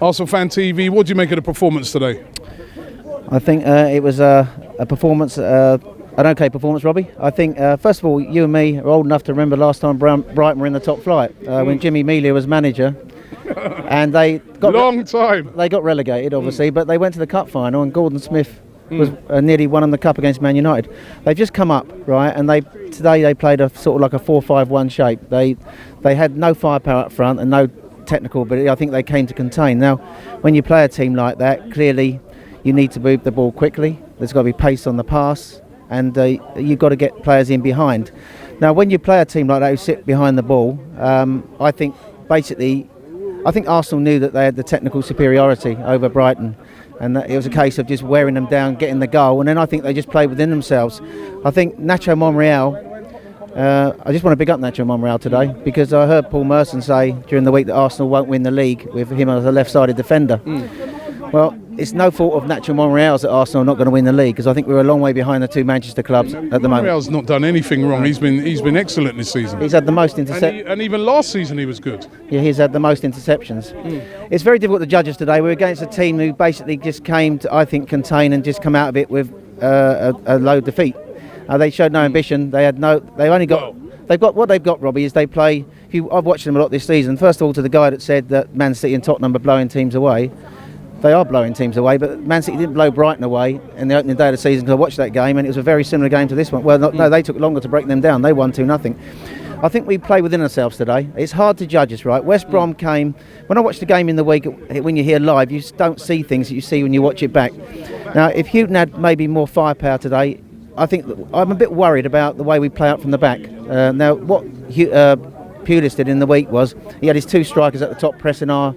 ArsenalFanTV, what do you make of the performance today? I think it was a performance, an okay performance, Robbie. I think, first of all, you and me are old enough to remember last time Brighton were in the top flight when Jimmy Melia was manager. And they got They got relegated, obviously, but they went to the cup final, and Gordon Smith was nearly won on the cup against Man United. They've just come up, right, and today they played a sort of like a 4-5-1 shape. They had no firepower up front and no technical ability. I think they came to contain. Now, when you play a team like that, clearly you need to move the ball quickly. There's got to be pace on the pass, and you've got to get players in behind. Now, when you play a team like that who sit behind the ball, I think Arsenal knew that they had the technical superiority over Brighton, and that it was a case of just wearing them down, getting the goal, and then I think they just played within themselves. I think Nacho Monreal, I just want to big up Nacho Monreal today, because I heard Paul Merson say during the week that Arsenal won't win the league with him as a left-sided defender. Well, it's no fault of Nacho Monreal's that Arsenal are not going to win the league, because I think we're a long way behind the two Manchester clubs at the moment. Monreal's not done anything wrong. He's been excellent this season. He's had the most interceptions. And even last season he was good. Yeah, he's had the most interceptions. It's very difficult to judge us today. We're against a team who basically just came to, I think, contain and just come out of it with a low defeat. They showed no ambition. They've got what they've got, Robbie, is they play. I've watched them a lot this season. First of all, to the guy that said that Man City and Tottenham are blowing teams away. They are blowing teams away, but Man City didn't blow Brighton away in the opening day of the season, because I watched that game and it was a very similar game to this one. Well, no, they took longer to break them down. They won 2-0. I think we play within ourselves today. It's hard to judge us, right? West Brom came. When I watched the game in the week, when you hear live, you don't see things that you see when you watch it back. Now, if Houghton had maybe more firepower today, I think I'm a bit worried about the way we play out from the back. Now, what Pulis did in the week was he had his two strikers at the top pressing our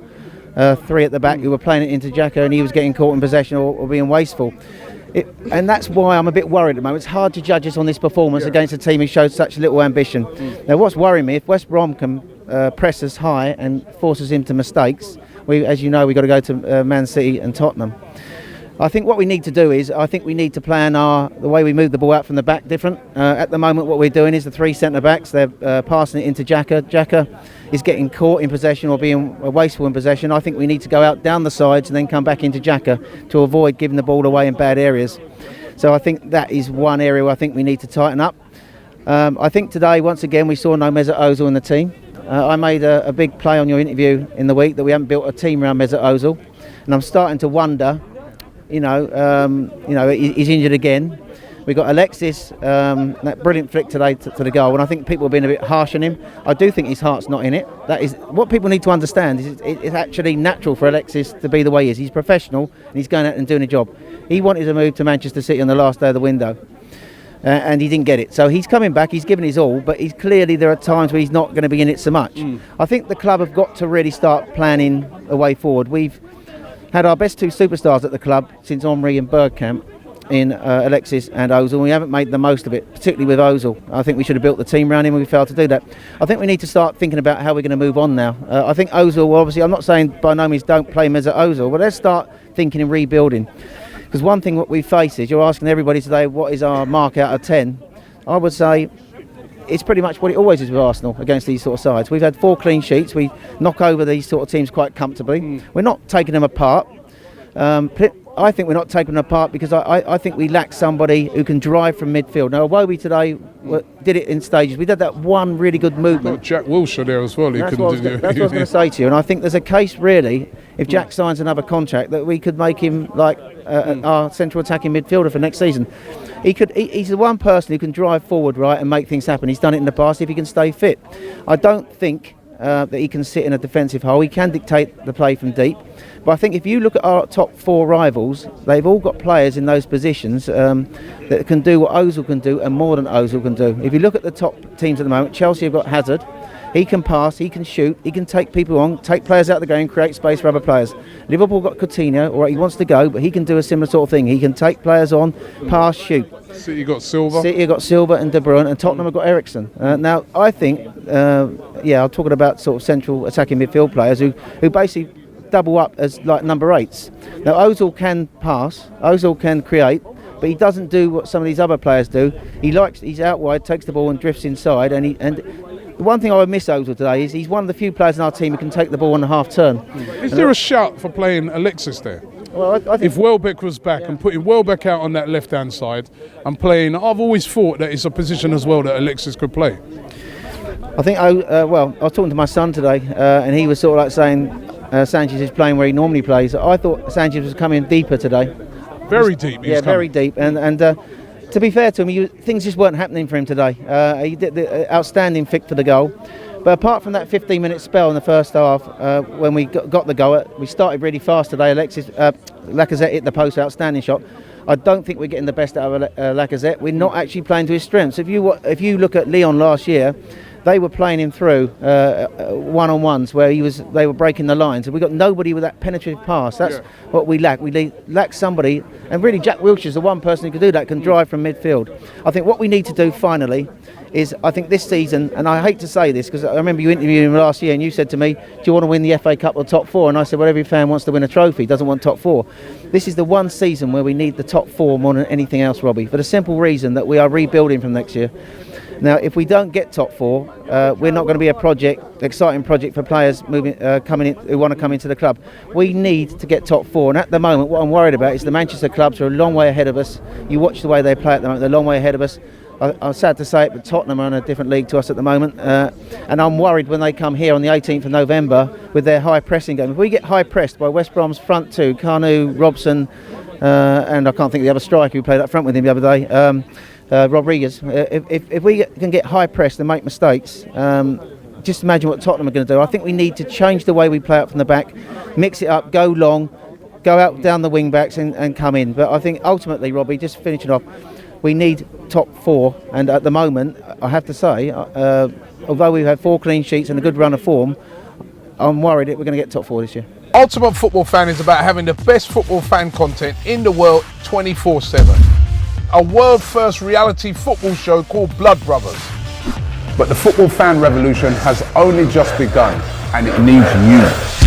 three at the back who were playing it into Xhaka, and he was getting caught in possession or being wasteful. And that's why I'm a bit worried at the moment. It's hard to judge us on this performance against a team who showed such little ambition. Now, what's worrying me, if West Brom can press us high and force us into mistakes, as you know, we've got to go to Man City and Tottenham. I think what we need to do is, I think we need to plan the way we move the ball out from the back different. At the moment, what we're doing is the three centre-backs, they're passing it into Xhaka. Xhaka is getting caught in possession or being wasteful in possession. I think we need to go out down the sides and then come back into Xhaka to avoid giving the ball away in bad areas. So I think that is one area where I think we need to tighten up. I think today, once again, we saw no Mesut Ozil in the team. I made a big play on your interview in the week that we haven't built a team around Mesut Ozil, and I'm starting to wonder. He's injured again. We got Alexis, that brilliant flick today to the goal, and I think people have been a bit harsh on him. I do think his heart's not in it. That is what people need to understand. It's actually natural for Alexis to be the way he is. He's professional and he's going out and doing a job. He wanted to move to Manchester City on the last day of the window, and he didn't get it. So he's coming back. He's given his all, but there are times where he's not going to be in it so much. I think the club have got to really start planning a way forward. We've had our best two superstars at the club since Omri and Bergkamp in Alexis and Ozil. We haven't made the most of it, particularly with Ozil. I think we should have built the team around him and we failed to do that. I think we need to start thinking about how we're going to move on now. I think Ozil, obviously, I'm not saying by no means don't play Mesut Ozil, but let's start thinking and rebuilding. Because one thing what we face is, you're asking everybody today, what is our mark out of 10? I would say it's pretty much what it always is with Arsenal against these sort of sides. We've had 4 clean sheets. We knock over these sort of teams quite comfortably. We're not taking them apart. I think we're not taking them apart because I think we lack somebody who can drive from midfield. Now, Iwobi today did it in stages. We did that one really good movement. Jack Wilshere there as well. That's what I was going to say to you. And I think there's a case, really, if Jack signs another contract, that we could make him like our central attacking midfielder for next season. He's the one person who can drive forward, right, and make things happen. He's done it in the past if he can stay fit. I don't think that he can sit in a defensive hole. He can dictate the play from deep. But I think if you look at our top 4 rivals, they've all got players in those positions that can do what Ozil can do and more than Ozil can do. If you look at the top teams at the moment, Chelsea have got Hazard. He can pass, he can shoot, he can take people on, take players out of the game, create space for other players. Liverpool got Coutinho, all right, he wants to go, but he can do a similar sort of thing. He can take players on, pass, shoot. City got Silva and De Bruyne, and Tottenham have got Eriksen. Now, I think, I'm talking about sort of central attacking midfield players who basically double up as like number 8s. Now, Ozil can pass, Ozil can create, but he doesn't do what some of these other players do. He's out wide, takes the ball and drifts inside, and The one thing I would miss Ozil today is he's one of the few players in our team who can take the ball on a half turn. Is there a shout for playing Alexis there? Well, I think if Welbeck was back and putting Welbeck out on that left-hand side and playing, I've always thought that it's a position as well that Alexis could play. I think, well, I was talking to my son today and he was sort of like saying Sanchez is playing where he normally plays. I thought Sanchez was coming deeper today. Very deep. Yeah, very deep. And to be fair to him, things just weren't happening for him today. He did the outstanding flick for the goal. But apart from that 15-minute spell in the first half, when we got the goal, we started really fast today. Alexis Lacazette hit the post, outstanding shot. I don't think we're getting the best out of Lacazette. We're not actually playing to his strengths. If you look at Lyon last year, they were playing him through one-on-ones where they were breaking the lines, and we got nobody with that penetrative pass. That's what we lack. We lack somebody, and really Jack Wilshere's the one person who can do that, can drive from midfield. I think what we need to do finally is, I think this season, and I hate to say this because I remember you interviewing him last year and you said to me, do you want to win the FA Cup or top four? And I said, well, every fan wants to win a trophy, doesn't want top four. This is the one season where we need the top four more than anything else, Robbie, for the simple reason that we are rebuilding from next year. Now, if we don't get top four, we're not going to be exciting project for players coming in who want to come into the club. We need to get top four, and at the moment, what I'm worried about is the Manchester clubs are a long way ahead of us. You watch the way they play at the moment; they're a long way ahead of us. I'm sad to say it, but Tottenham are in a different league to us at the moment, and I'm worried when they come here on the 18th of November with their high pressing game. If we get high pressed by West Brom's front two, Kanu, Robson, and I can't think of the other striker who played up front with him the other day. Rodriguez. If we can get high pressed and make mistakes, just imagine what Tottenham are going to do. I think we need to change the way we play up from the back, mix it up, go long, go out down the wing backs and come in. But I think ultimately, Robbie, just finishing off, we need top four, and at the moment, I have to say, although we've had 4 clean sheets and a good run of form, I'm worried that we're going to get top four this year. Ultimate Football Fan is about having the best football fan content in the world 24/7. A world-first reality football show called Blood Brothers. But the football fan revolution has only just begun, and it needs you.